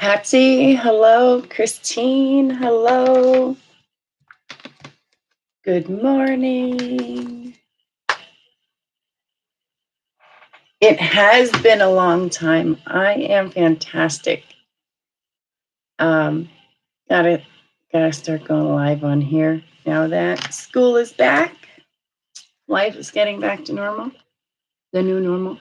Patsy, hello. Christine, hello. Good morning. It has been a long time. I am fantastic. Gotta start going live on here now that school is back. Life is getting back to normal, the new normal.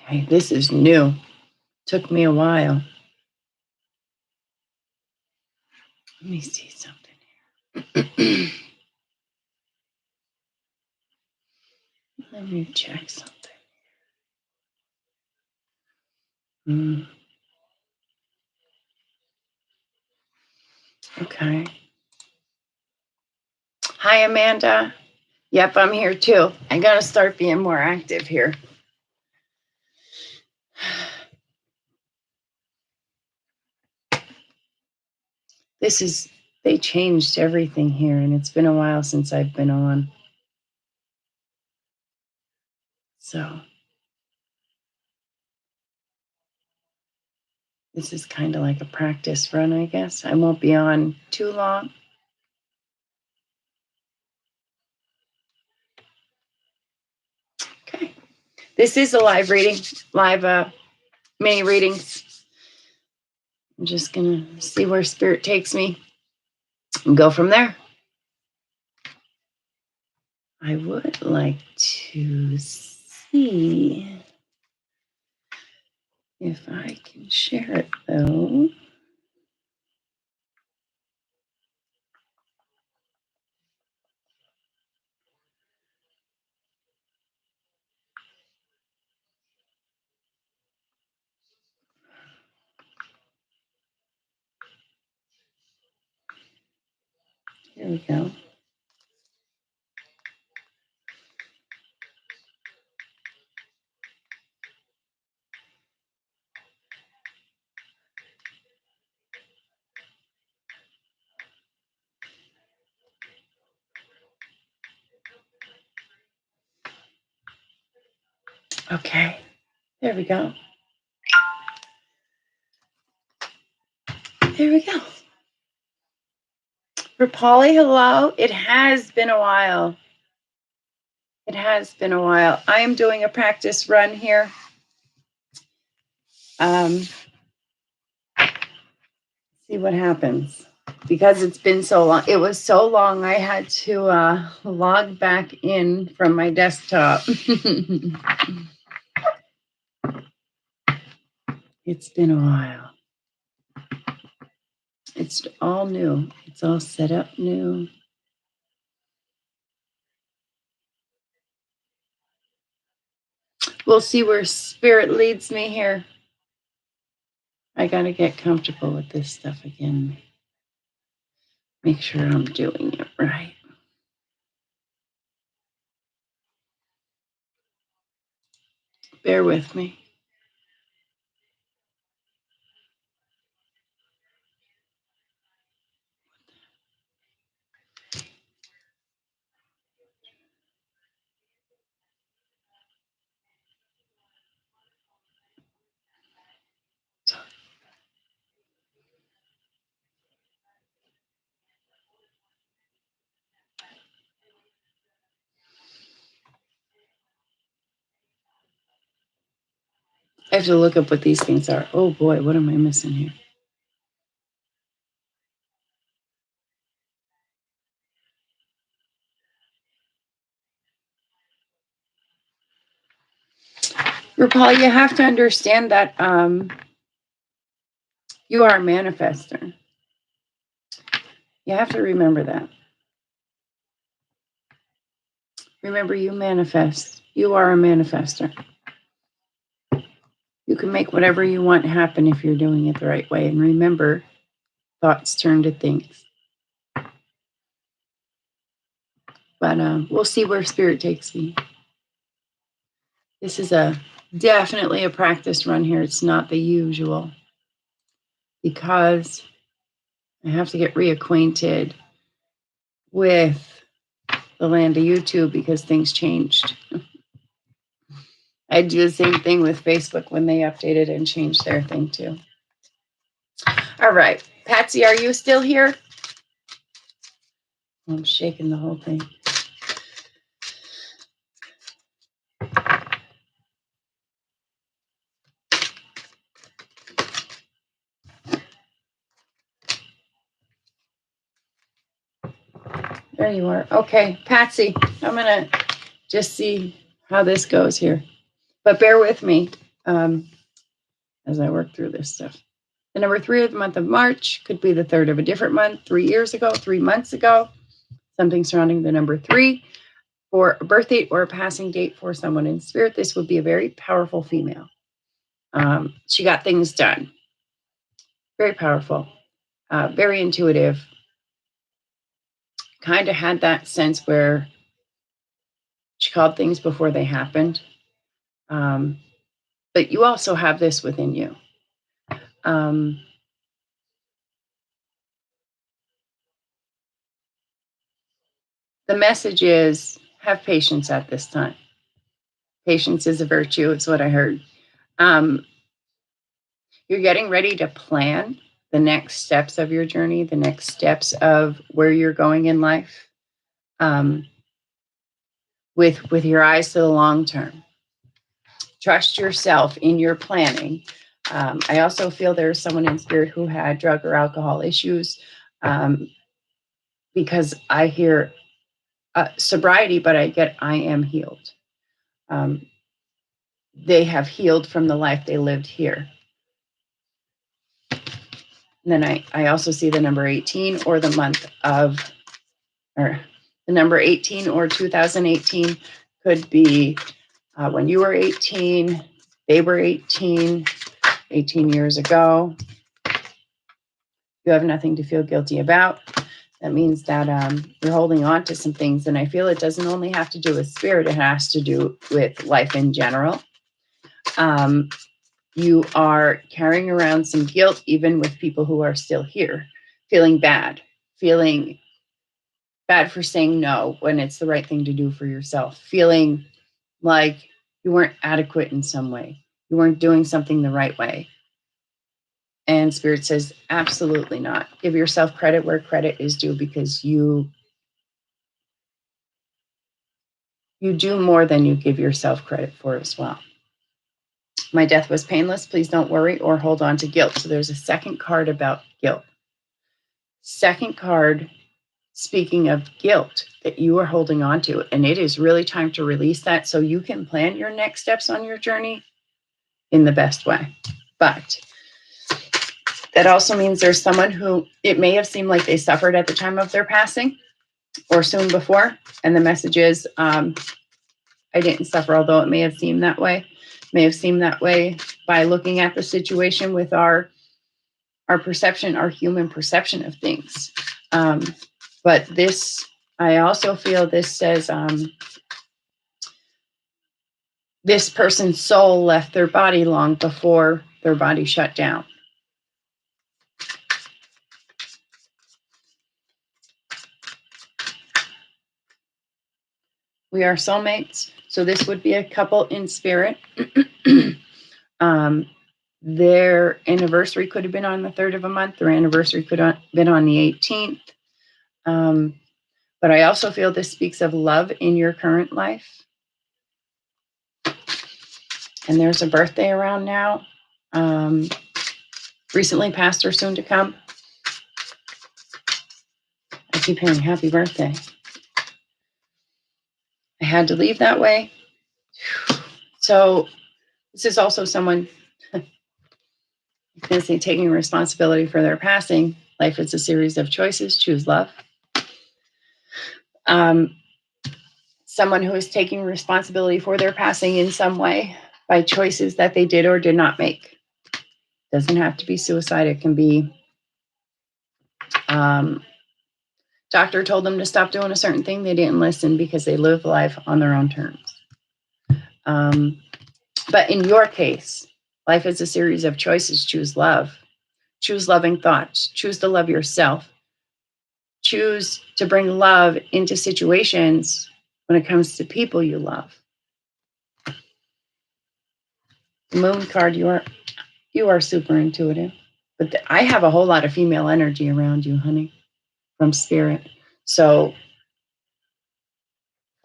Okay, this is new. Took me a while. Let me see something here. Let me check something. Okay. Hi, Amanda. Yep, I'm here too. I gotta start being more active here. They changed everything here, and it's been a while since I've been on. So this is kind of like a practice run, I guess. I won't be on too long. Okay. This is a live reading, mini readings. I'm just gonna see where spirit takes me and go from there. I would like to see if I can share it though. Here we go. Okay, there we go. There we go. For Polly, hello. It has been a while. It has been a while. I am doing a practice run here. See what happens. Because it's been so long. It was so long I had to log back in from my desktop. It's been a while. It's all new. It's all set up new. We'll see where spirit leads me here. I got to get comfortable with this stuff again. Make sure I'm doing it right. Bear with me. I have to look up what these things are. Oh boy, what am I missing here? RuPaul, you have to understand that you are a manifester. You have to remember that. Remember, you manifest. You are a manifester. You can make whatever you want happen if you're doing it the right way. And remember, thoughts turn to things. But we'll see where spirit takes me. This is definitely a practice run here. It's not the usual. Because I have to get reacquainted with the land of YouTube because things changed. I do the same thing with Facebook when they updated and changed their thing too. All right. Patsy, are you still here? I'm shaking the whole thing. There you are. Okay, Patsy, I'm going to just see how this goes here. But bear with me as I work through this stuff. The number 3 of the month of March could be the 3rd of a different month, 3 years ago, 3 months ago, something surrounding the number 3 for a birth date or a passing date for someone in spirit. This would be a very powerful female. She got things done. Very powerful, very intuitive. Kind of had that sense where she called things before they happened. But you also have this within you. The message is have patience at this time. Patience is a virtue, is what I heard. You're getting ready to plan the next steps of your journey, the next steps of where you're going in life, with your eyes to the long term. Trust yourself in your planning. I also feel there's someone in spirit who had drug or alcohol issues, because I hear sobriety, but I get I am healed. They have healed from the life they lived here. And then I also see the number 18 or the month of, or the number 18 or 2018 could be when you were 18, they were 18 years ago. You have nothing to feel guilty about. That means that you're holding on to some things. And I feel it doesn't only have to do with spirit, it has to do with life in general. You are carrying around some guilt, even with people who are still here, feeling bad for saying no when it's the right thing to do for yourself, feeling like you weren't adequate in some way, you weren't doing something the right way. And Spirit says, absolutely not. Give yourself credit where credit is due, because you do more than you give yourself credit for as well. My death was painless. Please don't worry or hold on to guilt. So there's a second card about guilt. Second card, speaking of guilt that you are holding on to, and it is really time to release that so you can plan your next steps on your journey in the best way. But that also means there's someone who it may have seemed like they suffered at the time of their passing or soon before. And the message is, I didn't suffer, although it may have seemed that way. May have seemed that way by looking at the situation with our perception, our human perception of things. But this, I also feel this says, this person's soul left their body long before their body shut down. We are soulmates. So this would be a couple in spirit. Their anniversary could have been on the 3rd of a month. Their anniversary could have been on the 18th. But I also feel this speaks of love in your current life. And there's a birthday around now. Recently passed or soon to come. I keep hearing happy birthday. I had to leave that way. So this is also someone, I was going to say, taking responsibility for their passing. Life is a series of choices. Choose love. Someone who is taking responsibility for their passing in some way by choices that they did or did not make. Doesn't have to be suicide. It can be doctor told them to stop doing a certain thing. They didn't listen because they live life on their own terms. But in your case, life is a series of choices. Choose love. Choose loving thoughts. Choose to love yourself. Choose to bring love into situations when it comes to people you love. The Moon card, you are super intuitive. But I have a whole lot of female energy around you, honey, from spirit. So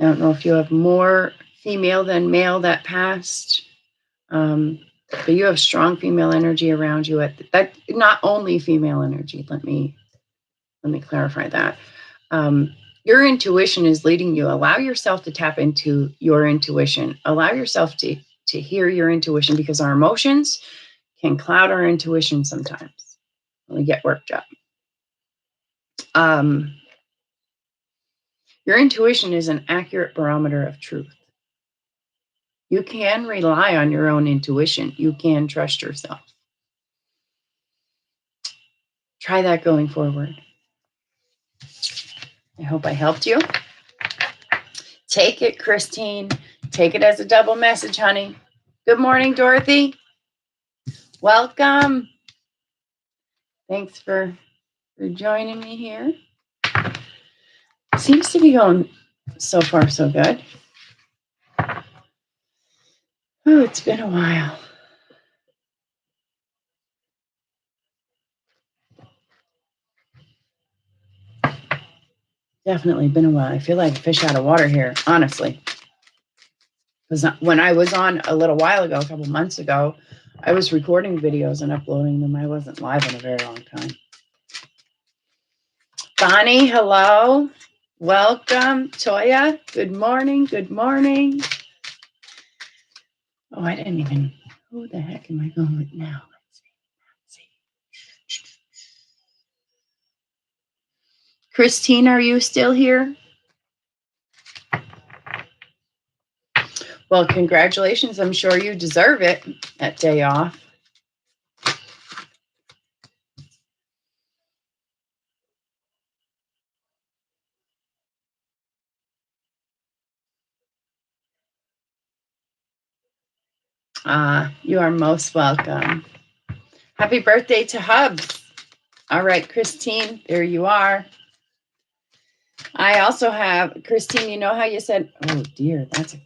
I don't know if you have more female than male that passed, but you have strong female energy around you. That not only female energy. Let me clarify that. Your intuition is leading you. Allow yourself to tap into your intuition. Allow yourself to hear your intuition, because our emotions can cloud our intuition sometimes when we get worked up. Your intuition is an accurate barometer of truth. You can rely on your own intuition. You can trust yourself. Try that going forward. I hope I helped you. Take it, Christine. Take it as a double message, honey. Good morning, Dorothy. Welcome. Thanks for joining me here. Seems to be going so far so good. Oh, it's been a while. Definitely been a while. I feel like a fish out of water here, honestly. Because when I was on a little while ago, a couple months ago, I was recording videos and uploading them. I wasn't live in a very long time. Bonnie, hello. Welcome. Toya, good morning. Good morning. Oh, I didn't even. Who the heck am I going with now? Let's see. Christine, are you still here? Well, congratulations. I'm sure you deserve it, that day off. You are most welcome. Happy birthday to Hubs. All right, Christine, there you are. I also have, Christine, you know how you said, oh dear, let's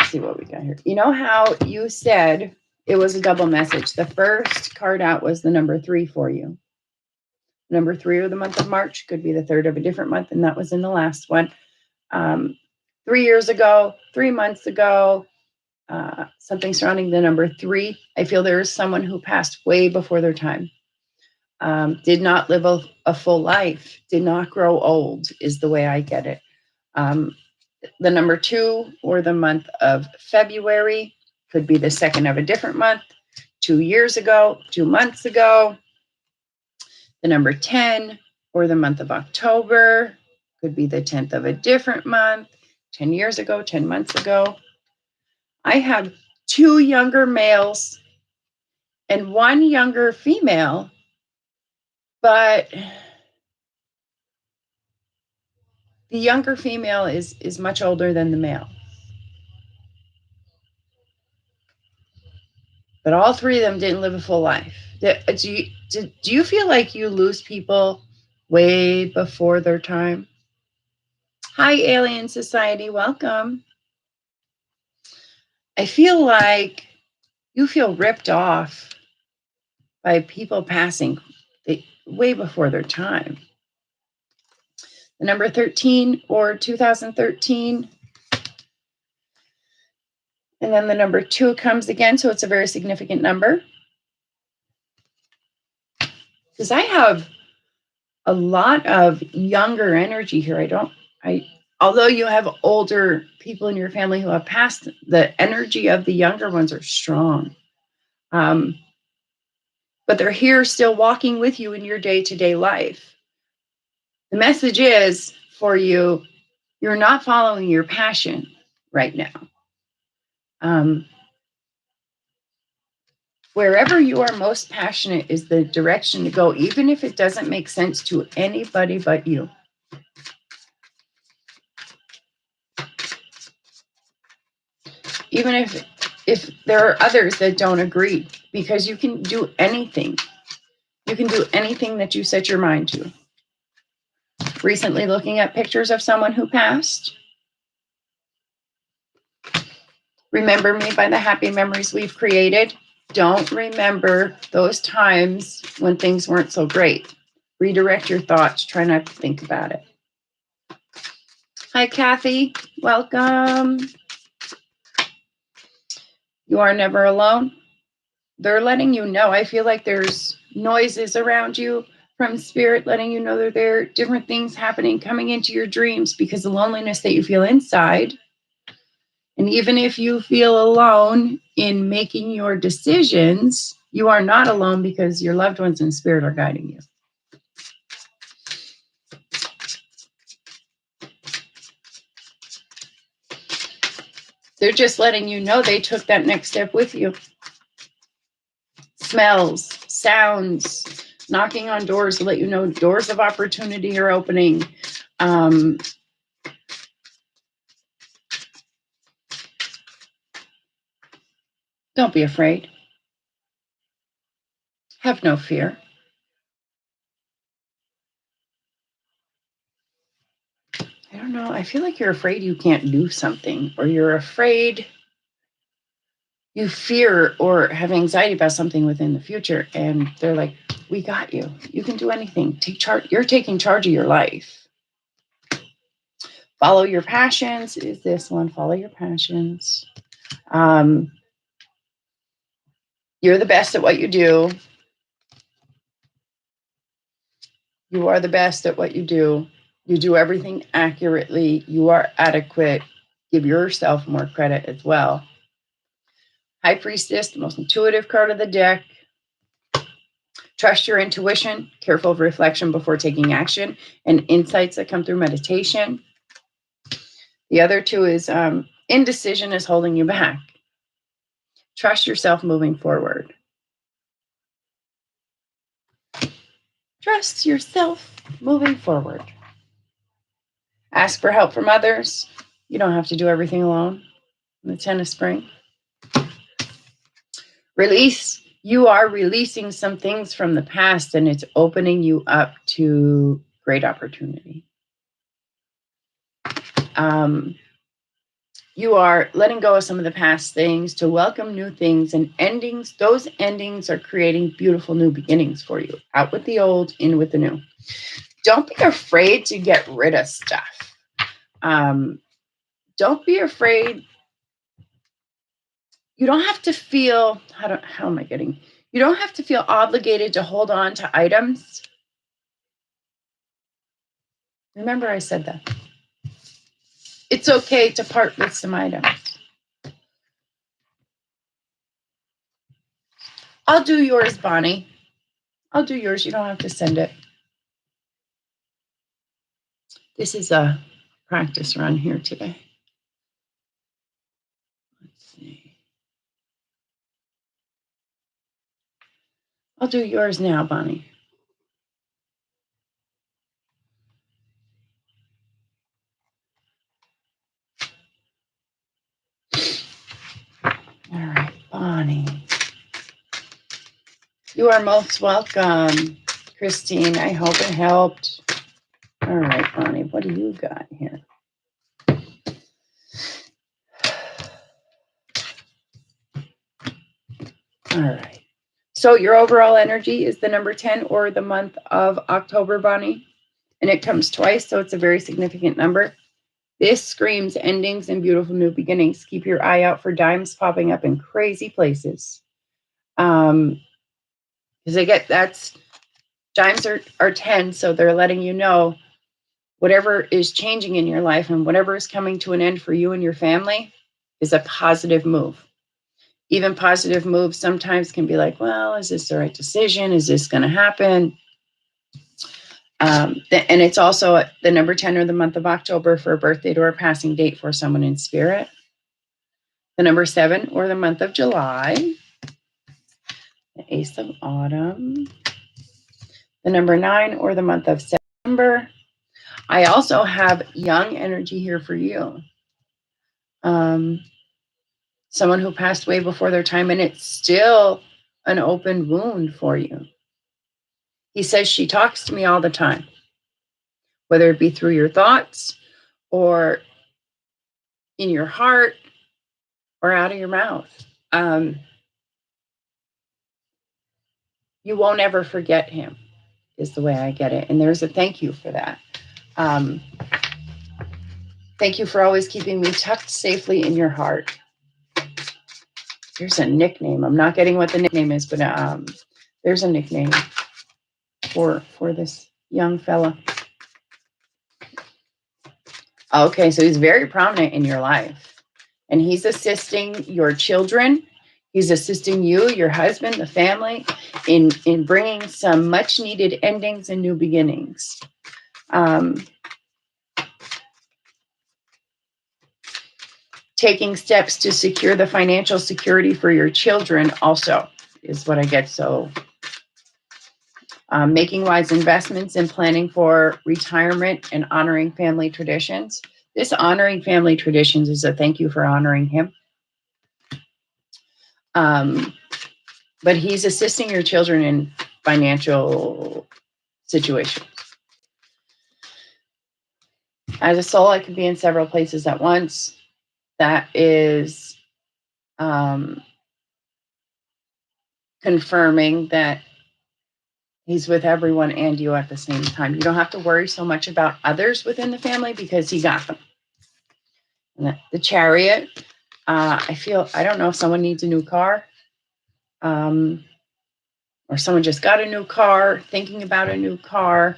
see what we got here. You know how you said it was a double message. The first card out was the number 3 for you. Number 3 of the month of March could be the 3rd of a different month, and that was in the last one. 3 years ago, 3 months ago, something surrounding the number 3. I feel there is someone who passed way before their time. Did not live a full life, did not grow old, is the way I get it. The number 2 or the month of February could be the 2nd of a different month, 2 years ago, 2 months ago. The number 10 or the month of October could be the 10th of a different month, 10 years ago, 10 months ago. I have 2 younger males and 1 younger female, but the younger female is much older than the male. But all 3 of them didn't live a full life. Do you feel like you lose people way before their time? Hi, Alien Society, welcome. I feel like you feel ripped off by people passing way before their time. The number 13 or 2013. And then the number 2 comes again, so it's a very significant number. Because I have a lot of younger energy here. Although you have older people in your family who have passed, the energy of the younger ones are strong. But they're here still walking with you in your day-to-day life. The message is for you, you're not following your passion right now. Wherever you are most passionate is the direction to go, even if it doesn't make sense to anybody but you. Even if there are others that don't agree, because you can do anything You can do anything that you set your mind to. Recently looking at pictures of someone who passed. Remember me by the happy memories we've created. Don't remember those times when things weren't so great. Redirect your thoughts. Try not to think about it. Hi, Kathy. Welcome. You are never alone. They're letting you know. I feel like there's noises around you from spirit letting you know that there are different things happening, coming into your dreams because the loneliness that you feel inside. And even if you feel alone in making your decisions, you are not alone because your loved ones in spirit are guiding you. They're just letting you know they took that next step with you. Smells, sounds, knocking on doors to let you know doors of opportunity are opening. Don't be afraid. Have no fear. I don't know. I feel like you're afraid you can't do something, or you're afraid you fear or have anxiety about something within the future. And they're like, we got you. You can do anything. Take charge. You're taking charge of your life. Follow your passions is this one. Follow your passions. You're the best at what you do. You are the best at what you do. You do everything accurately. You are adequate. Give yourself more credit as well. High Priestess, the most intuitive card of the deck. Trust your intuition. Careful of reflection before taking action and insights that come through meditation. The other two is indecision is holding you back. Trust yourself moving forward. Trust yourself moving forward. Ask for help from others. You don't have to do everything alone. The 10 of Spring. Release. You are releasing some things from the past and it's opening you up to great opportunity. You are letting go of some of the past things to welcome new things and endings. Those endings are creating beautiful new beginnings for you. Out with the old, in with the new. Don't be afraid to get rid of stuff. Don't be afraid. You don't have to feel, you don't have to feel obligated to hold on to items. Remember I said that. It's okay to part with some items. I'll do yours, Bonnie. I'll do yours. You don't have to send it. This is a practice run here today. Let's see. I'll do yours now, Bonnie. All right, Bonnie. You are most welcome, Christine. I hope it helped. All right, Bonnie, what do you got here? All right. So your overall energy is the number 10 or the month of October, Bonnie. And it comes twice, so it's a very significant number. This screams endings and beautiful new beginnings. Keep your eye out for dimes popping up in crazy places. Because dimes are 10, so they're letting you know whatever is changing in your life and whatever is coming to an end for you and your family is a positive move. Even positive moves sometimes can be like, well, is this the right decision? Is this going to happen? And it's also the number 10 or the month of October for a birthday or a passing date for someone in spirit. The number 7 or the month of July. The Ace of Autumn. The number 9 or the month of September. I also have young energy here for you. Someone who passed away before their time, and it's still an open wound for you. He says she talks to me all the time, whether it be through your thoughts or in your heart or out of your mouth. You won't ever forget him, is the way I get it. And there's a thank you for that. Thank you for always keeping me tucked safely in your heart. There's a nickname. I'm not getting what the nickname is, but there's a nickname for this young fella. Okay, so he's very prominent in your life, and he's assisting your children. He's assisting you, your husband, the family, in bringing some much needed endings and new beginnings. Taking steps to secure the financial security for your children also is what I get. So making wise investments and planning for retirement and honoring family traditions. This honoring family traditions is a thank you for honoring him. But he's assisting your children in financial situations. As a soul, I could be in several places at once. That is confirming that he's with everyone and you at the same time. You don't have to worry so much about others within the family because he got them. And the Chariot, I don't know if someone needs a new car, or someone just got a new car, thinking about a new car,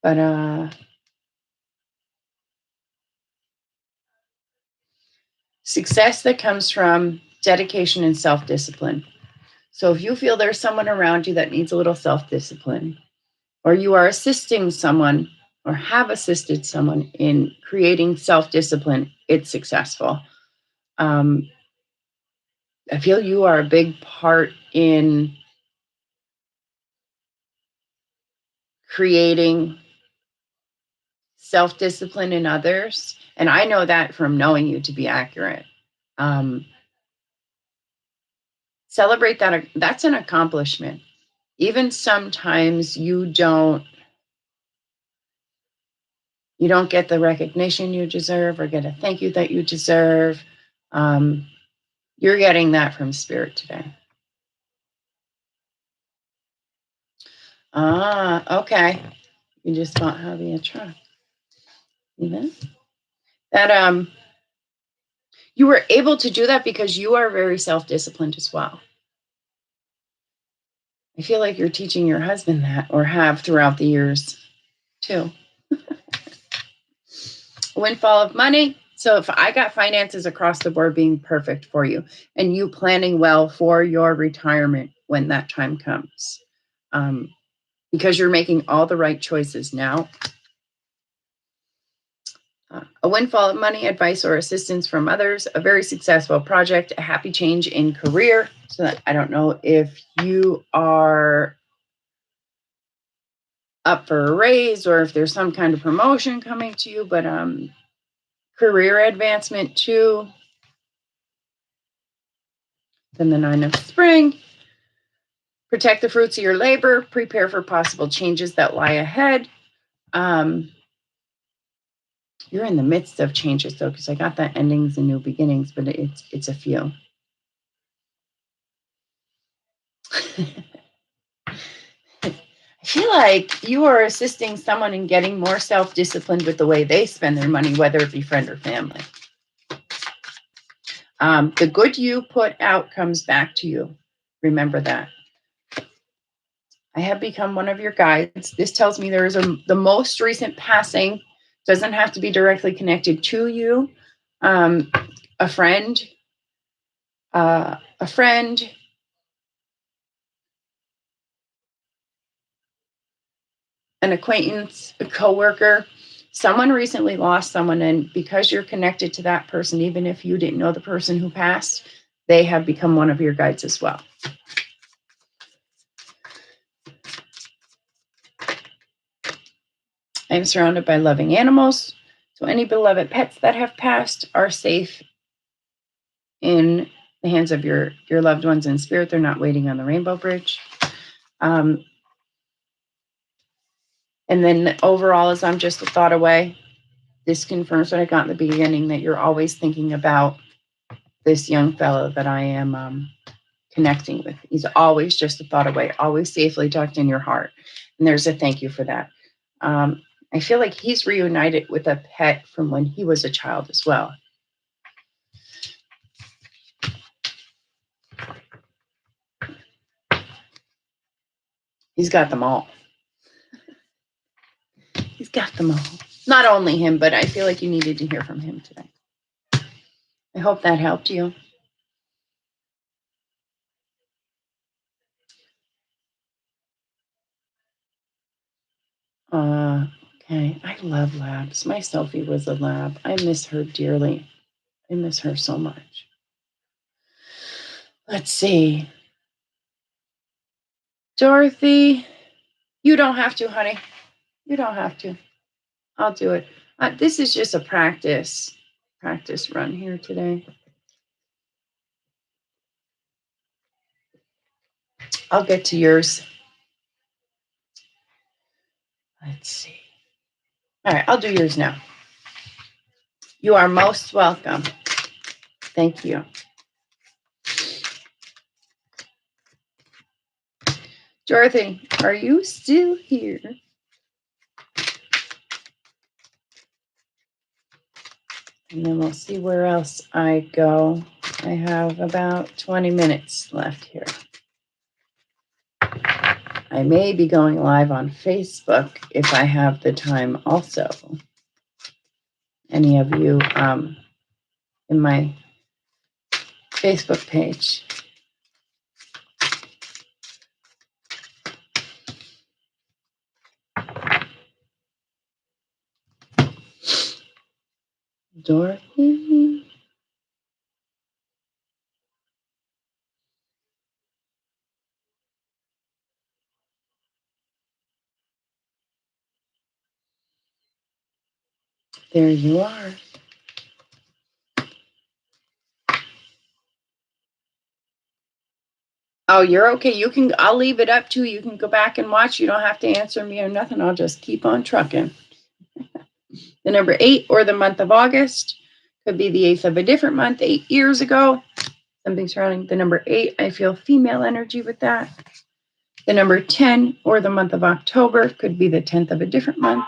but success that comes from dedication and self-discipline. So if you feel there's someone around you that needs a little self-discipline, or you are assisting someone or have assisted someone in creating self-discipline, it's successful. I feel you are a big part in creating self-discipline in others. And I know that from knowing you to be accurate. Celebrate that. That's an accomplishment. Even sometimes you don't get the recognition you deserve or get a thank you that you deserve. You're getting that from Spirit today. Okay. You just bought hobby a truck. Even that you were able to do that because you are very self-disciplined as well. I feel like you're teaching your husband that, or have throughout the years too. Windfall of money. So if I got finances across the board being perfect for you and you planning well for your retirement when that time comes, because you're making all the right choices now. A windfall of money, advice, or assistance from others, a very successful project, a happy change in career. So that, I don't know if you are up for a raise or if there's some kind of promotion coming to you, but career advancement too. Then the 9 of Spring. Protect the fruits of your labor. Prepare for possible changes that lie ahead. You're in the midst of changes though, because I got that endings and new beginnings, but it's a few. I feel like you are assisting someone in getting more self-disciplined with the way they spend their money, whether it be friend or family. The good you put out comes back to you. Remember that. I have become one of your guides. This tells me there is the most recent passing. Doesn't have to be directly connected to you. A friend, an acquaintance, a coworker. Someone recently lost someone, and because you're connected to that person, even if you didn't know the person who passed, they have become one of your guides as well. I am surrounded by loving animals. So any beloved pets that have passed are safe in the hands of your loved ones in spirit. They're not waiting on the Rainbow Bridge. And then overall, as I'm just a thought away, this confirms what I got in the beginning, that you're always thinking about this young fellow that I am connecting with. He's always just a thought away, always safely tucked in your heart. And there's a thank you for that. I feel like he's reunited with a pet from when he was a child as well. He's got them all. He's got them all. Not only him, but I feel like you needed to hear from him today. I hope that helped you. Okay. I love labs. My Sophie was a lab. I miss her dearly. I miss her so much. Let's see. Dorothy, you don't have to, honey. You don't have to. I'll do it. This is just a practice run here today. I'll get to yours. Let's see. All right, I'll do yours now. You are most welcome. Thank you. Dorothy, are you still here? And then we'll see where else I go. I have about 20 minutes left here. I may be going live on Facebook if I have the time also. Any of you in my Facebook page. Dorothy? There you are. Oh, you're okay. I'll leave it up to you. You can go back and watch. You don't have to answer me or nothing. I'll just keep on trucking. The number 8 or the month of August could be the 8th of a different month, 8 years ago. Something surrounding the number 8. I feel female energy with that. The number 10 or the month of October could be the 10th of a different month.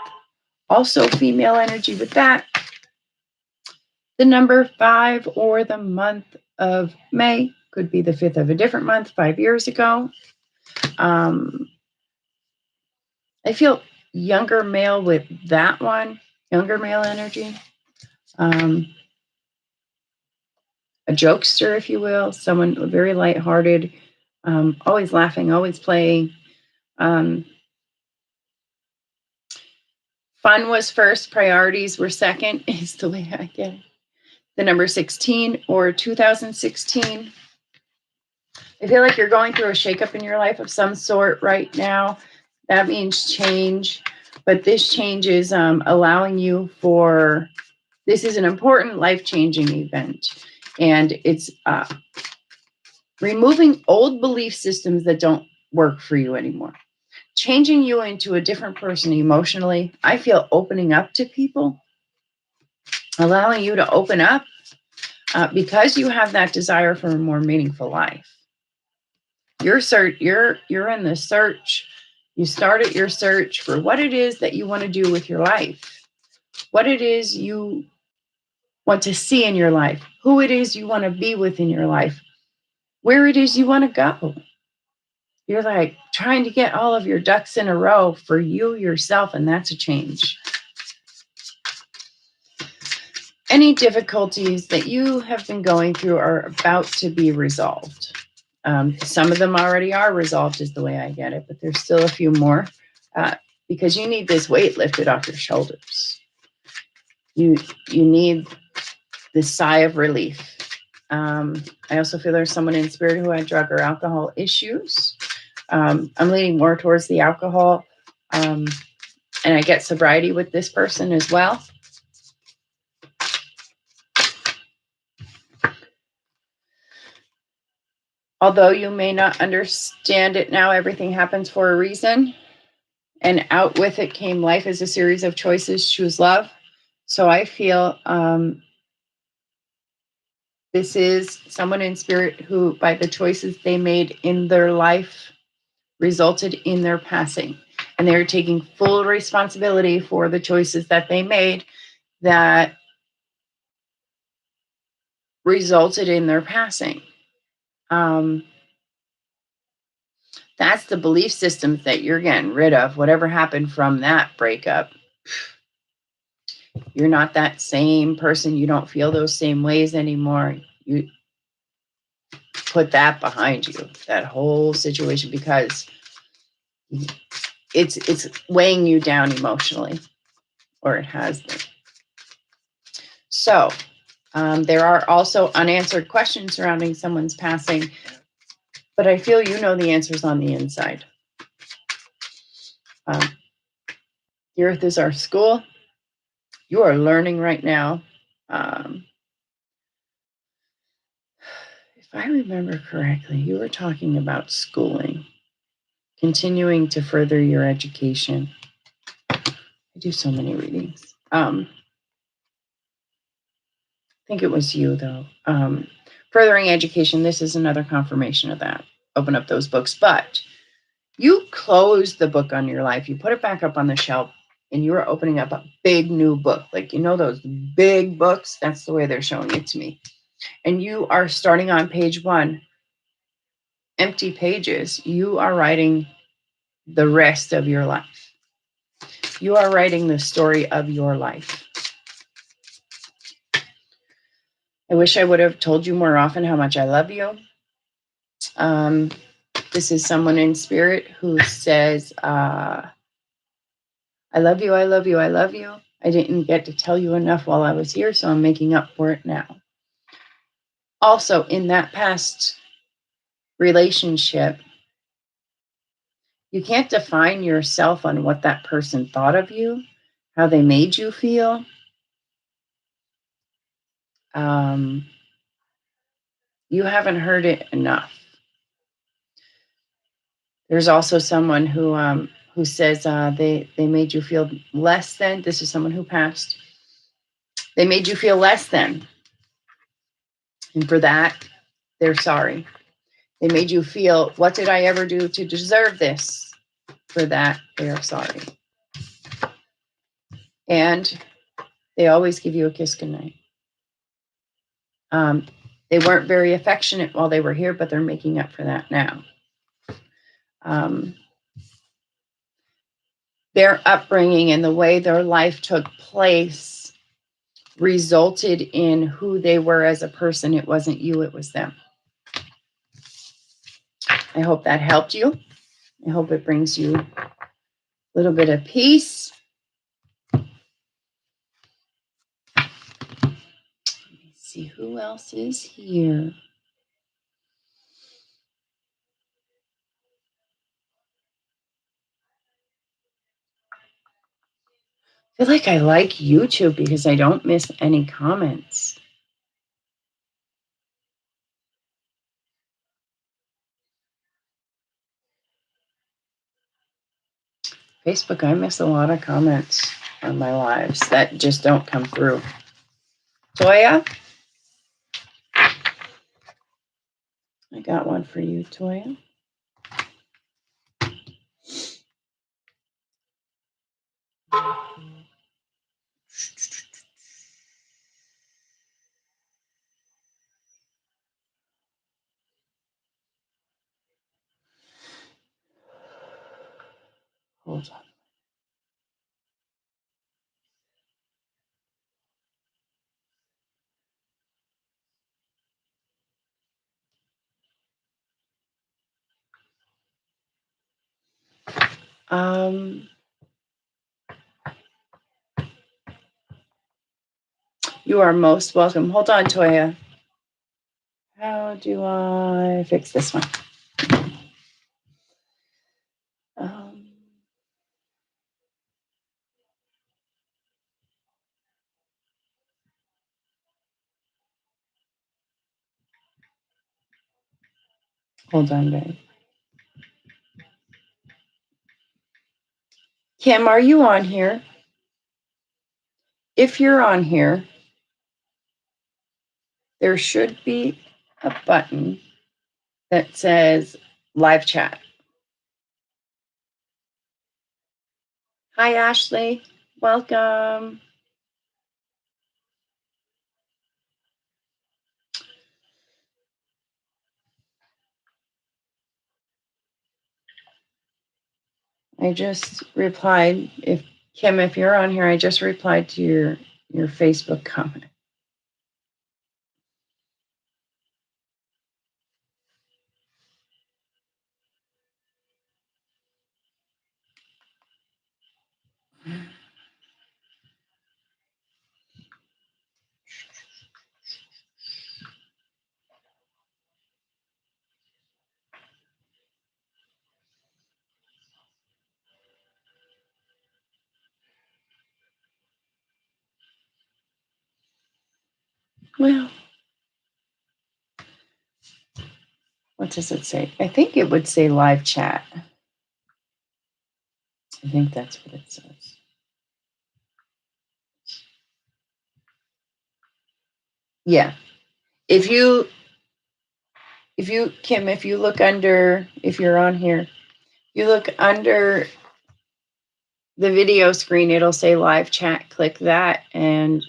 Also female energy with that. The number 5 or the month of May could be the 5th of a different month, 5 years ago. I feel younger male with that one, younger male energy. A jokester, if you will, someone very lighthearted, always laughing, always playing. Fun was first, priorities were second, is the way I get it. The number 16 or 2016. I feel like you're going through a shakeup in your life of some sort right now. That means change, but this change is allowing you for, this is an important life-changing event, and it's removing old belief systems that don't work for you anymore, changing you into a different person emotionally. I feel opening up to people, allowing you to open up because you have that desire for a more meaningful life. You're in the search. You started your search for what it is that you want to do with your life, what it is you want to see in your life, who it is you want to be with in your life, where it is you want to go. You're like trying to get all of your ducks in a row for you yourself, and that's a change. Any difficulties that you have been going through are about to be resolved. Some of them already are resolved, is the way I get it, but there's still a few more because you need this weight lifted off your shoulders. You need this sigh of relief. I also feel there's someone in spirit who had drug or alcohol issues. I'm leaning more towards the alcohol, and I get sobriety with this person as well. Although you may not understand it now, everything happens for a reason. And out with it came life as a series of choices, choose love. So I feel this is someone in spirit who, by the choices they made in their life, resulted in their passing. And they're taking full responsibility for the choices that they made that resulted in their passing. That's the belief systems that you're getting rid of. Whatever happened from that breakup, you're not that same person. You don't feel those same ways anymore. You put that behind you, that whole situation, because it's weighing you down emotionally, or it has been. So there are also unanswered questions surrounding someone's passing, but I feel you know the answers on the inside. The earth is our school. You are learning right now. If I remember correctly, you were talking about schooling, continuing to further your education. I do so many readings. I think it was you, though. Furthering education, this is another confirmation of that. Open up those books. But you closed the book on your life. You put it back up on the shelf, and you were opening up a big new book. Like, you know, those big books? That's the way they're showing it to me. And you are starting on page 1, empty pages. You are writing the rest of your life. You are writing the story of your life. I wish I would have told you more often how much I love you. This is someone in spirit who says, I love you, I love you, I love you. I didn't get to tell you enough while I was here, so I'm making up for it now. Also, in that past relationship, you can't define yourself on what that person thought of you, how they made you feel. You haven't heard it enough. There's also someone who says they made you feel less than. This is someone who passed. They made you feel less than, and for that, they're sorry. They made you feel, what did I ever do to deserve this? For that, they are sorry. And they always give you a kiss goodnight. They weren't very affectionate while they were here, but they're making up for that now. Their upbringing and the way their life took place resulted in who they were as a person. It wasn't you, it was them. I hope that helped you. I hope it brings you a little bit of peace. Let me see who else is here. I feel like I like YouTube because I don't miss any comments. Facebook, I miss a lot of comments on my lives that just don't come through. Toya? I got one for you, Toya. Hold on. You are most welcome. Hold on, Toya. How do I fix this one? Hold on, babe. Kim, are you on here? If you're on here, there should be a button that says live chat. Hi, Ashley. Welcome. I just replied, if Kim, if you're on here, I just replied to your Facebook comment. Well, what does it say? I think it would say live chat. I think that's what it says. Yeah. If you, Kim, if you look under, if you're on here, you look under the video screen, it'll say live chat. Click that and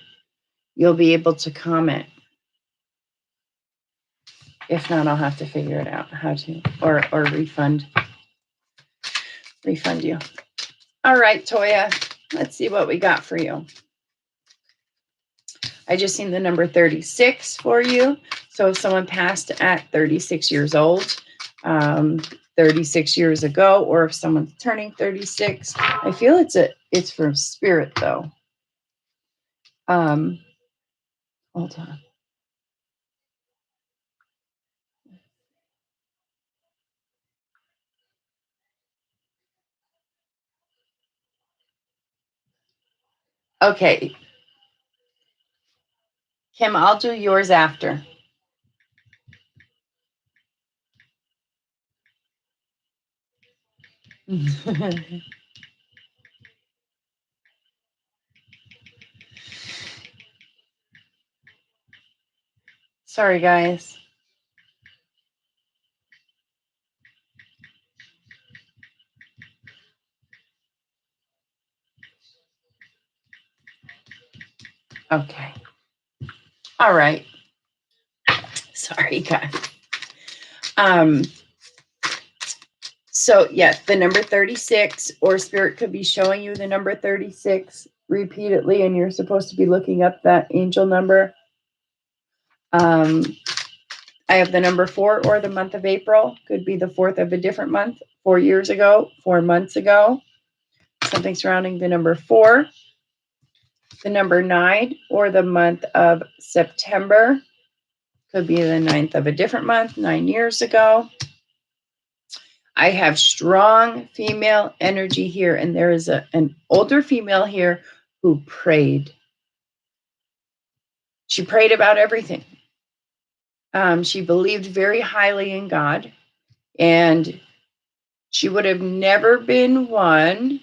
you'll be able to comment. If not, I'll have to figure it out how to, or refund you. All right, Toya, let's see what we got for you. I just seen the number 36 for you. So if someone passed at 36 years old, 36 years ago, or if someone's turning 36, I feel it's from spirit though. Hold on. Okay. Kim, I'll do yours after. Sorry, guys. Okay. All right. Sorry, guys. So yes, the number 36, or spirit could be showing you the number 36 repeatedly, and you're supposed to be looking up that angel number. I have the number 4, or the month of April. Could be the 4th of a different month, 4 years ago, 4 months ago. Something surrounding the number 4. The number 9, or the month of September. Could be the 9th of a different month, 9 years ago. I have strong female energy here, and there is an older female here who prayed. She prayed about everything. She believed very highly in God, and she would have never been one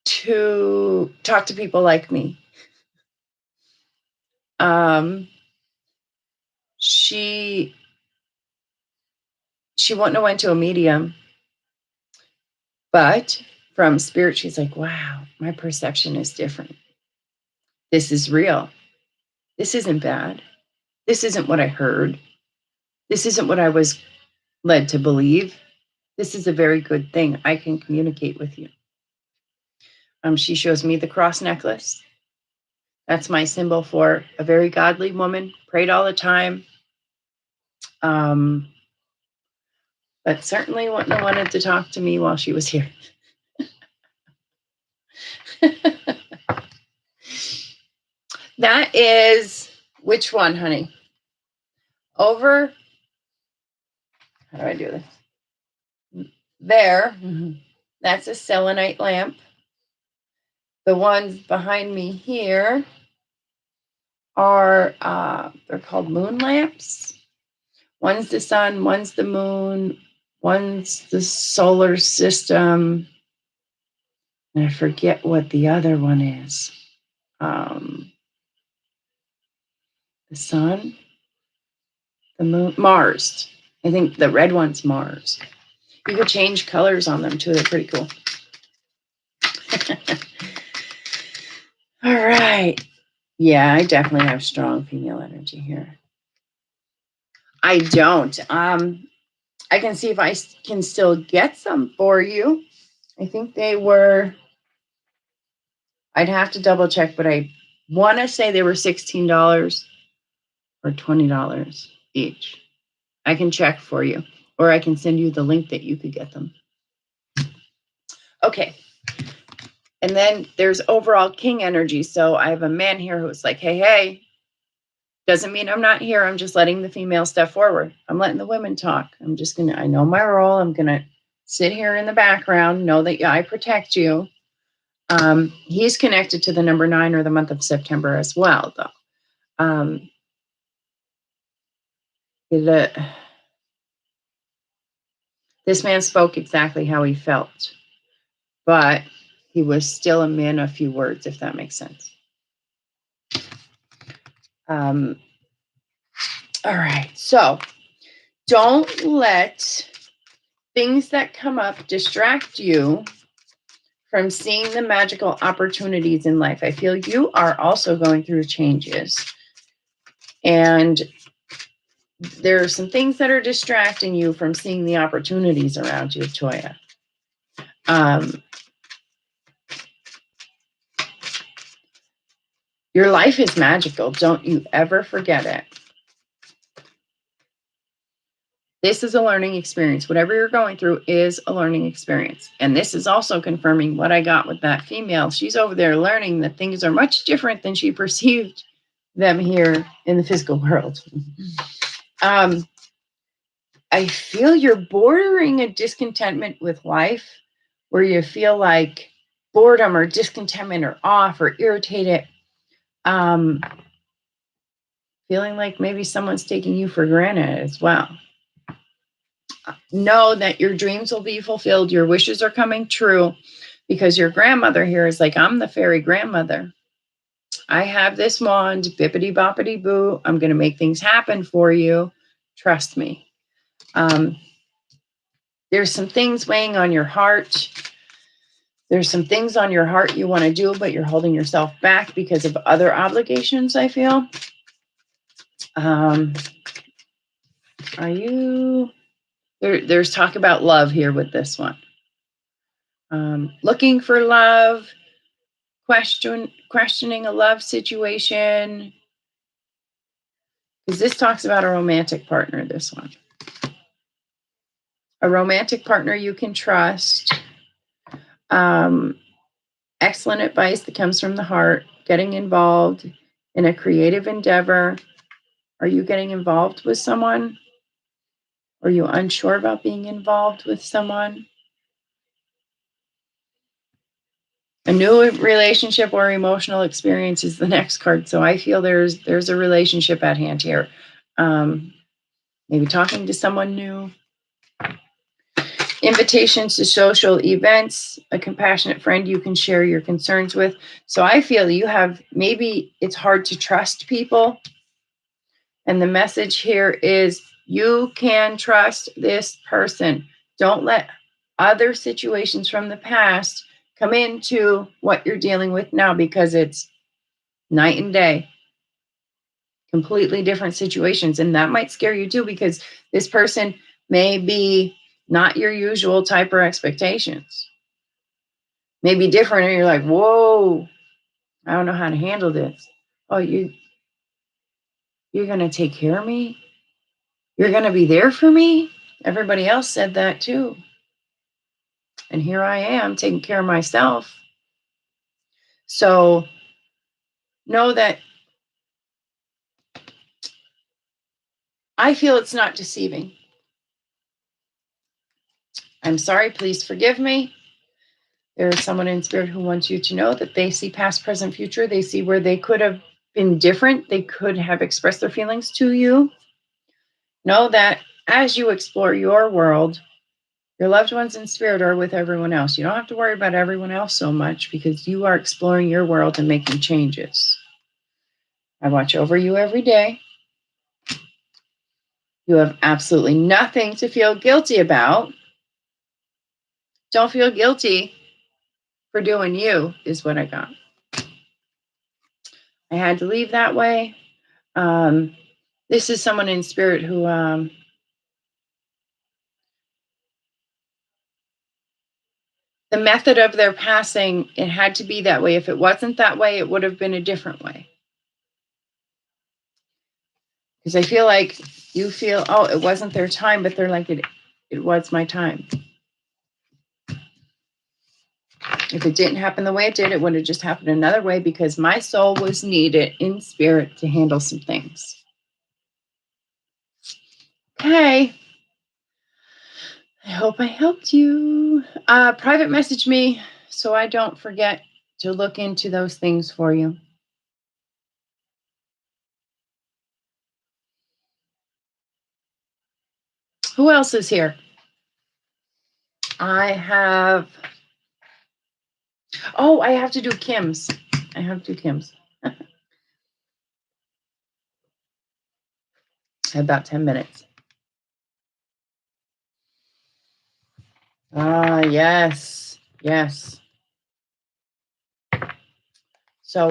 to talk to people like me. She wouldn't have went to a medium, but from spirit, she's like, wow, my perception is different. This is real. This isn't bad. This isn't what I heard. This isn't what I was led to believe. This is a very good thing. I can communicate with you. She shows me the cross necklace. That's my symbol for a very godly woman, prayed all the time. But certainly wouldn't have wanted to talk to me while she was here. That is, which one, honey? Over, how do I do this? There, that's a selenite lamp. The ones behind me here are, they're called moon lamps. One's the sun, one's the moon, One's the solar system. And I forget what the other one is. The sun, the moon, Mars. I think the red one's Mars. You could change colors on them too. They're pretty cool. All right. Yeah, I definitely have strong female energy here. I don't. I can see if I can still get some for you. I think they were, I'd have to double check, but I want to say they were $16 or $20 each. I can check for you, or I can send you the link that you could get them. Okay. And then there's overall king energy. So I have a man here who's like, hey, doesn't mean I'm not here. I'm just letting the female step forward. I'm letting the women talk. I know my role. I'm going to sit here in the background, know that I protect you. He's connected to the number 9 or the month of September as well, though. This man spoke exactly how he felt, but he was still a man of few words, if that makes sense. All right, so don't let things that come up distract you from seeing the magical opportunities in life. I feel you are also going through changes, and there are some things that are distracting you from seeing the opportunities around you, Toya. Your life is magical. Don't you ever forget it. This is a learning experience. Whatever you're going through is a learning experience. And this is also confirming what I got with that female. She's over there learning that things are much different than she perceived them here in the physical world. I feel you're bordering a discontentment with life where you feel like boredom or discontentment or off or irritated. Feeling like maybe someone's taking you for granted as well. Know that your dreams will be fulfilled. Your wishes are coming true because your grandmother here is like, I'm the fairy grandmother. I have this wand, bippity boppity boo. I'm going to make things happen for you. Trust me. There's some things weighing on your heart. There's some things on your heart you want to do, but you're holding yourself back because of other obligations, I feel. Are you... There's talk about love here with this one. Looking for love, questioning a love situation. Because this talks about a romantic partner, this one. A romantic partner you can trust. Excellent advice that comes from the heart. Getting involved in a creative endeavor. Are you getting involved with someone? Are you unsure about being involved with someone? A new relationship or emotional experience is the next card. So I feel there's a relationship at hand here. Maybe talking to someone new. Invitations to social events, a compassionate friend you can share your concerns with. So I feel you have, maybe it's hard to trust people. And the message here is you can trust this person. Don't let other situations from the past come into what you're dealing with now, because it's night and day. Completely different situations. And that might scare you too, because this person may be not your usual type or expectations. Maybe different, and you're like, whoa, I don't know how to handle this. Oh, you're going to take care of me? You're going to be there for me? Everybody else said that too. And here I am taking care of myself. So know that I feel it's not deceiving. I'm sorry, please forgive me. There is someone in spirit who wants you to know that they see past, present, future. They see where they could have been different. They could have expressed their feelings to you. Know that as you explore your world, Your loved ones in spirit are with everyone else. You don't have to worry about everyone else so much because you are exploring your world and making changes. I watch over you every day. You have absolutely nothing to feel guilty about. Don't feel guilty for doing you, is what I got. I had to leave that way. This is someone in spirit who the method of their passing, it had to be that way. If it wasn't that way, it would have been a different way. Because I feel like you feel, oh, it wasn't their time, but they're like, it was my time. If it didn't happen the way it did, it would have just happened another way because my soul was needed in spirit to handle some things. Okay. I hope I helped you. Private message me so I don't forget to look into those things for you. Who else is here? I have to do Kim's. I have to do Kim's. I have about 10 minutes. Yes. So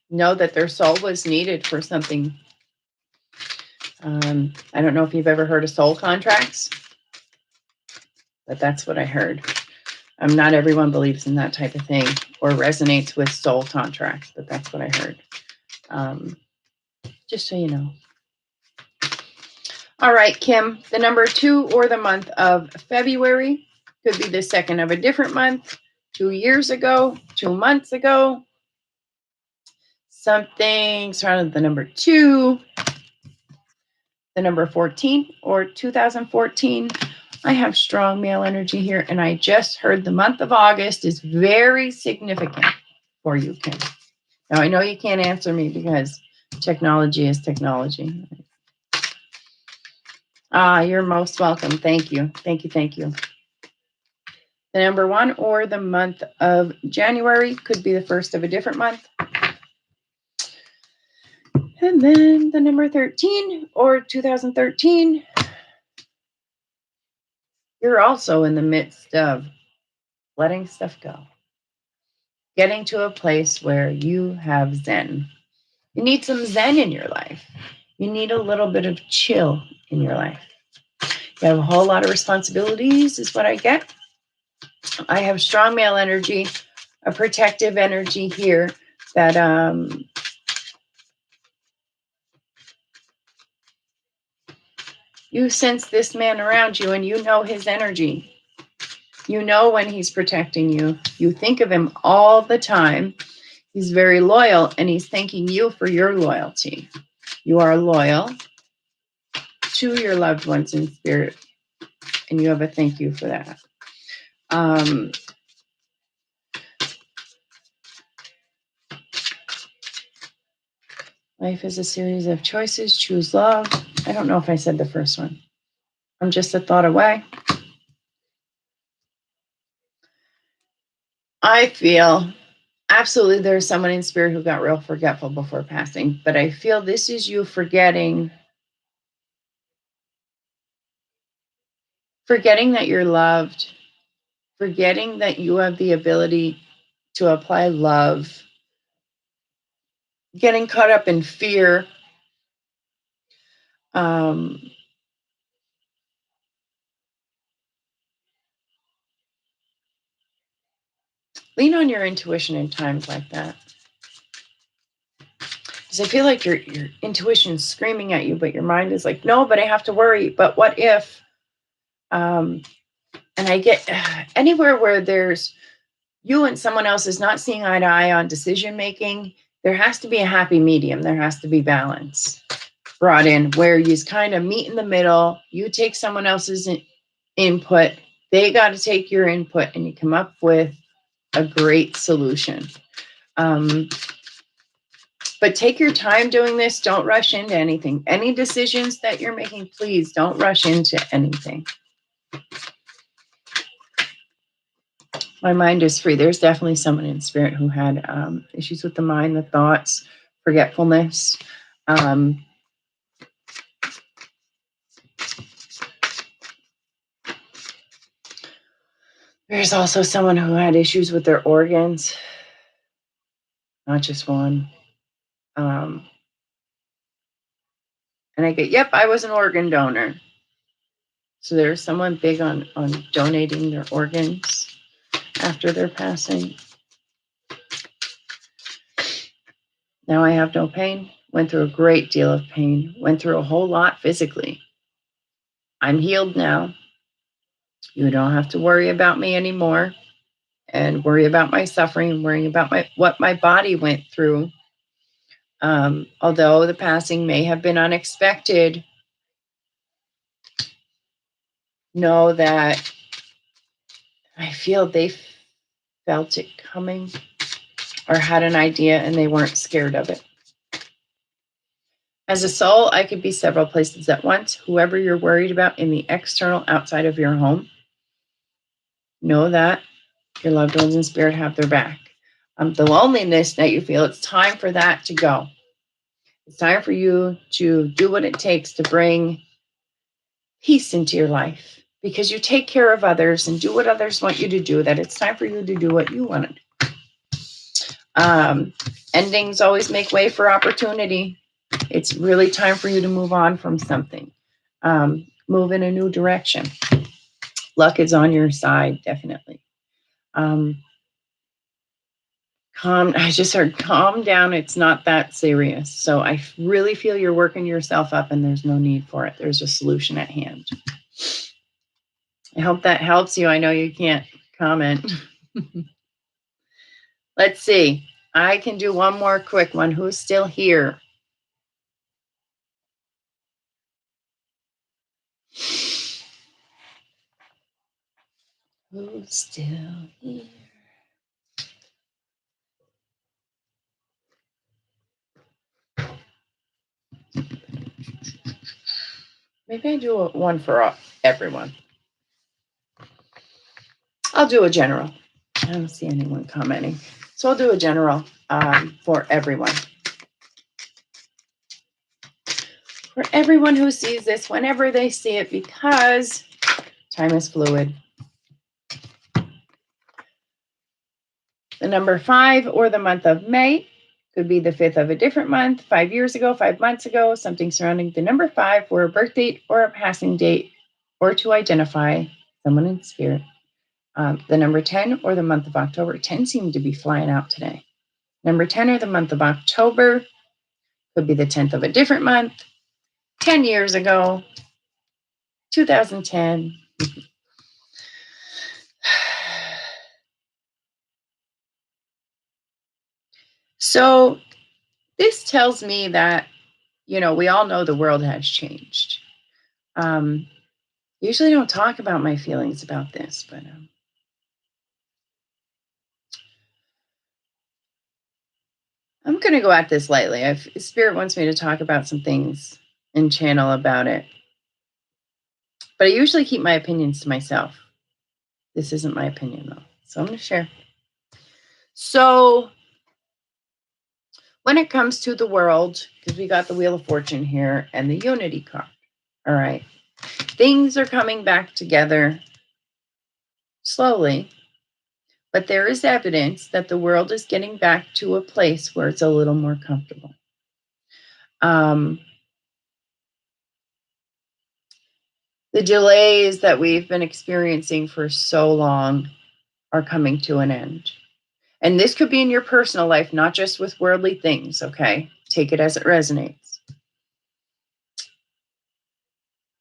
know that their soul was needed for something. I don't know if you've ever heard of soul contracts, but that's what I heard. Not everyone believes in that type of thing or resonates with soul contracts, but that's what I heard. Just so you know. All right, Kim, the number 2 or the month of February could be the second of a different month, 2 years ago, 2 months ago. Something surrounding the number 2, the number 14 or 2014. I have strong male energy here, and I just heard the month of August is very significant for you, Kim. Now, I know you can't answer me because technology is technology. You're most welcome. Thank you. The number 1 or the month of January could be the first of a different month. And then the number 13 or 2013. You're also in the midst of letting stuff go. Getting to a place where you have Zen. You need some Zen in your life. You need a little bit of chill in your life. You have a whole lot of responsibilities, is what I get. I have strong male energy, a protective energy here that you sense this man around you and you know his energy. You know when he's protecting you. You think of him all the time. He's very loyal and he's thanking you for your loyalty. You are loyal to your loved ones in spirit, and you have a thank you for that. Life is a series of choices. Choose love. I don't know if I said the first one. I'm just a thought away. I feel absolutely there's someone in spirit who got real forgetful before passing, but I feel this is you forgetting that you're loved, forgetting that you have the ability to apply love, getting caught up in fear. Lean on your intuition in times like that. Because I feel like your intuition's screaming at you, but your mind is like, no, but I have to worry. But what if? And I get anywhere where there's you and someone else is not seeing eye to eye on decision making, there has to be a happy medium. There has to be balance brought in where you kind of meet in the middle. You take someone else's input. They got to take your input and you come up with a great solution. But take your time doing this. Don't rush into anything. Any decisions that you're making, please don't rush into anything. My mind is free. There's definitely someone in spirit who had issues with the mind, the thoughts, forgetfulness. There's also someone who had issues with their organs, not just one. And I get, yep, I was an organ donor. So there's someone big on donating their organs after their passing. Now I have no pain. Went through a great deal of pain. Went through a whole lot physically. I'm healed now. You don't have to worry about me anymore and worry about my suffering, worrying about what my body went through. Although the passing may have been unexpected, know that I feel they felt it coming or had an idea and they weren't scared of it. As a soul, I could be several places at once. Whoever you're worried about in the external outside of your home, know that your loved ones in spirit have their back. The loneliness that you feel, it's time for that to go. It's time for you to do what it takes to bring peace into your life, because you take care of others and do what others want you to do, that it's time for you to do what you want to do. Endings always make way for opportunity. It's really time for you to move on from something. Move in a new direction. Luck is on your side, definitely. I just heard calm down. It's not that serious. So I really feel you're working yourself up and there's no need for it. There's a solution at hand. I hope that helps you. I know you can't comment. Let's see. I can do one more quick one. Who's still here? Who's still here? Maybe I do one for everyone. I'll do a general. I don't see anyone commenting. So I'll do a general for everyone. For everyone who sees this, whenever they see it, because time is fluid. The number 5 or the month of May could be the 5th of a different month, 5 years ago, 5 months ago, something surrounding the number 5 for a birth date or a passing date, or to identify someone in spirit. The number 10 or the month of October. 10 seemed to be flying out today. Number 10 or the month of October could be the 10th of a different month, 10 years ago, 2010. So this tells me that, we all know the world has changed. Usually don't talk about my feelings about this, but I'm going to go at this lightly. Spirit wants me to talk about some things and channel about it. But I usually keep my opinions to myself. This isn't my opinion, though. So I'm going to share. So when it comes to the world, because we got the Wheel of Fortune here and the Unity card, all right, things are coming back together slowly, but there is evidence that the world is getting back to a place where it's a little more comfortable. The delays that we've been experiencing for so long are coming to an end. And this could be in your personal life, not just with worldly things, okay? Take it as it resonates.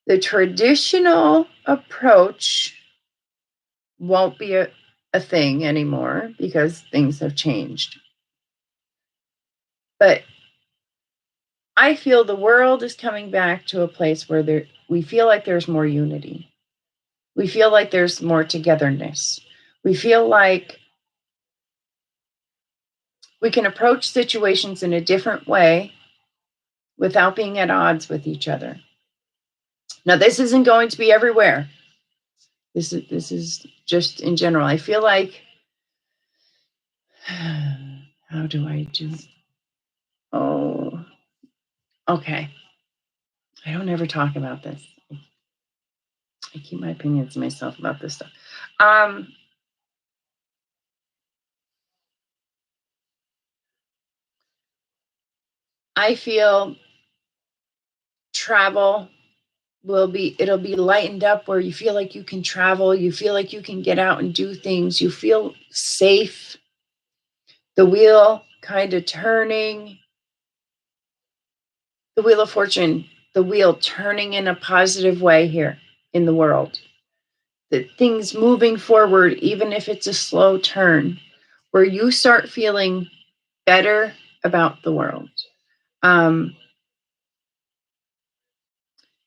The traditional approach won't be a thing anymore because things have changed. But I feel the world is coming back to a place where we feel like there's more unity. We feel like there's more togetherness. We feel like we can approach situations in a different way without being at odds with each other. Now, this isn't going to be everywhere. This is just in general. I feel like, how do I do? Oh, okay. I don't ever talk about this. I keep my opinions to myself about this stuff. I feel travel it'll be lightened up where you feel like you can travel, you feel like you can get out and do things, you feel safe. The wheel kind of turning, the wheel of fortune, the wheel turning in a positive way here in the world. That things moving forward, even if it's a slow turn, where you start feeling better about the world. Um,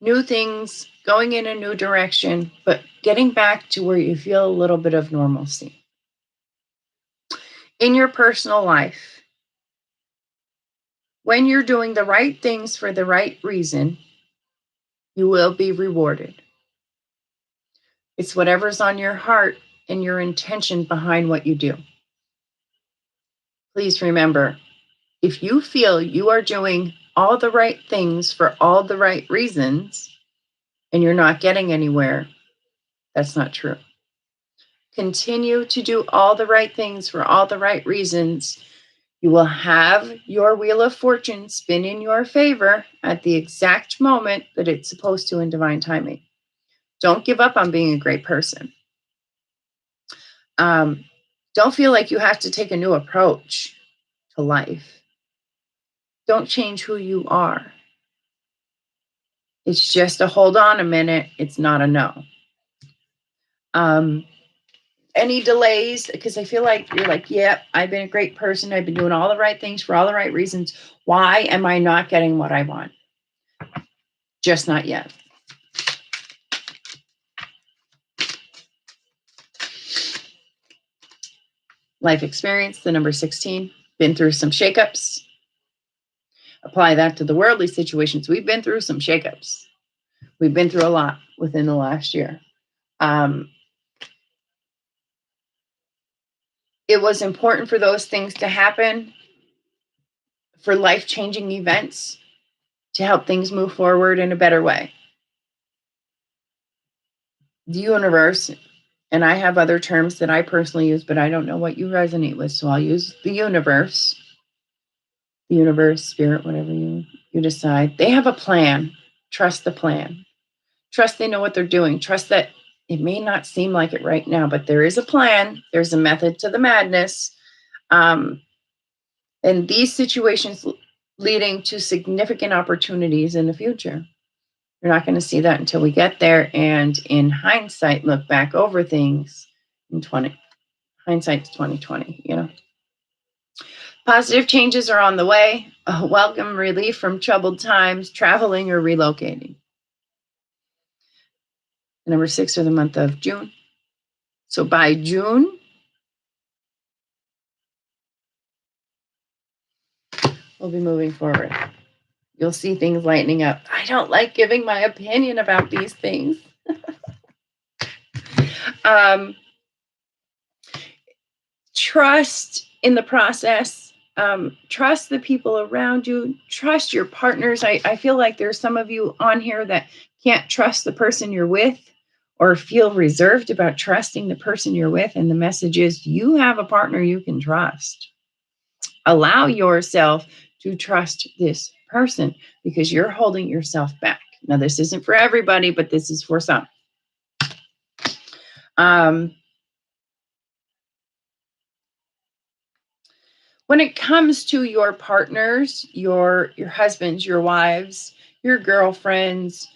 New things, going in a new direction, but getting back to where you feel a little bit of normalcy. In your personal life, when you're doing the right things for the right reason, you will be rewarded. It's whatever's on your heart and your intention behind what you do. Please remember, if you feel you are doing all the right things for all the right reasons and you're not getting anywhere, that's not true. Continue to do all the right things for all the right reasons. You will have your wheel of fortune spin in your favor at the exact moment that it's supposed to in divine timing. Don't give up on being a great person. Don't feel like you have to take a new approach to life. Don't change who you are. It's just a hold on a minute. It's not a no. Any delays? Because I feel like you're like, yeah, I've been a great person. I've been doing all the right things for all the right reasons. Why am I not getting what I want? Just not yet. Life experience, the number 16. Been through some shakeups. Apply that to the worldly situations. We've been through some shakeups. We've been through a lot within the last year. It was important for those things to happen, for life-changing events, to help things move forward in a better way. The universe, and I have other terms that I personally use, but I don't know what you resonate with, so I'll use the universe, spirit, whatever you decide. They have a plan. Trust the plan. Trust they know what they're doing. Trust that it may not seem like it right now, but there is a plan. There's a method to the madness. And these situations leading to significant opportunities in the future. You're not going to see that until we get there. And in hindsight, look back over things in hindsight's 2020, you know. Positive changes are on the way. Welcome relief from troubled times, traveling or relocating. Number 6 for the month of June. So by June, we'll be moving forward. You'll see things lightening up. I don't like giving my opinion about these things. Trust in the process. Trust the people around you. Trust your partners. I feel like there's some of you on here that can't trust the person you're with or feel reserved about trusting the person you're with. And the message is you have a partner you can trust. Allow yourself to trust this person because you're holding yourself back. Now, this isn't for everybody, but this is for some. When it comes to your partners, your husbands, your wives, your girlfriends,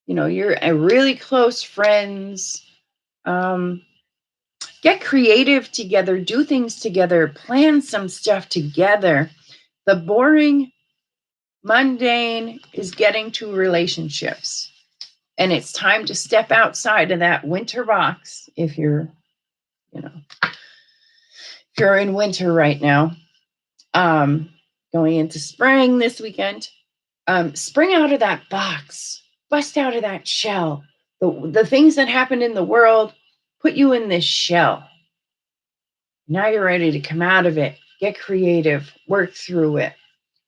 you know, your really close friends, get creative together, do things together, plan some stuff together. The boring, mundane is getting to relationships. And it's time to step outside of that winter box if you're, you know, if you're in winter right now. Going into spring this weekend. Spring out of that box, bust out of that shell, The things that happen in the world put you in this shell. Now you're ready to come out of it, get creative, work through it.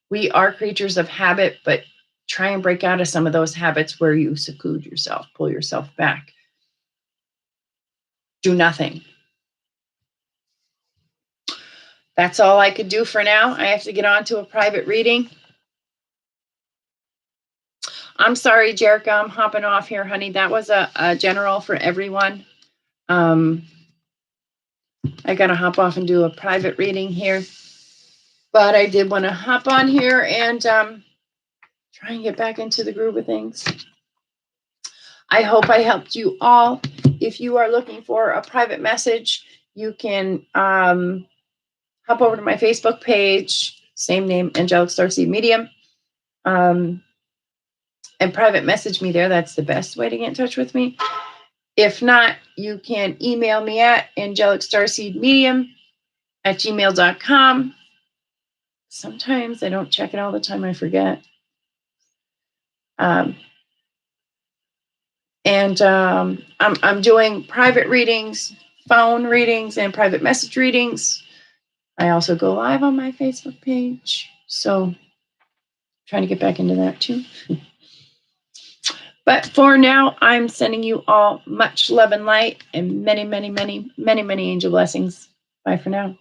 We are creatures of habit, but try and break out of some of those habits where you seclude yourself, pull yourself back. Do nothing. That's all I could do for now. I have to get on to a private reading. I'm sorry, Jerica, I'm hopping off here, honey. That was a general for everyone. I got to hop off and do a private reading here. But I did want to hop on here and try and get back into the groove of things. I hope I helped you all. If you are looking for a private message, you can hop over to my Facebook page, same name, Angelic Starseed Medium, and private message me there. That's the best way to get in touch with me. If not, you can email me at angelicstarseedmedium@gmail.com. Sometimes I don't check it all the time. I forget. I'm doing private readings, phone readings, and private message readings. I also go live on my Facebook page. So trying to get back into that too. But for now, I'm sending you all much love and light and many, many, many, many, many angel blessings. Bye for now.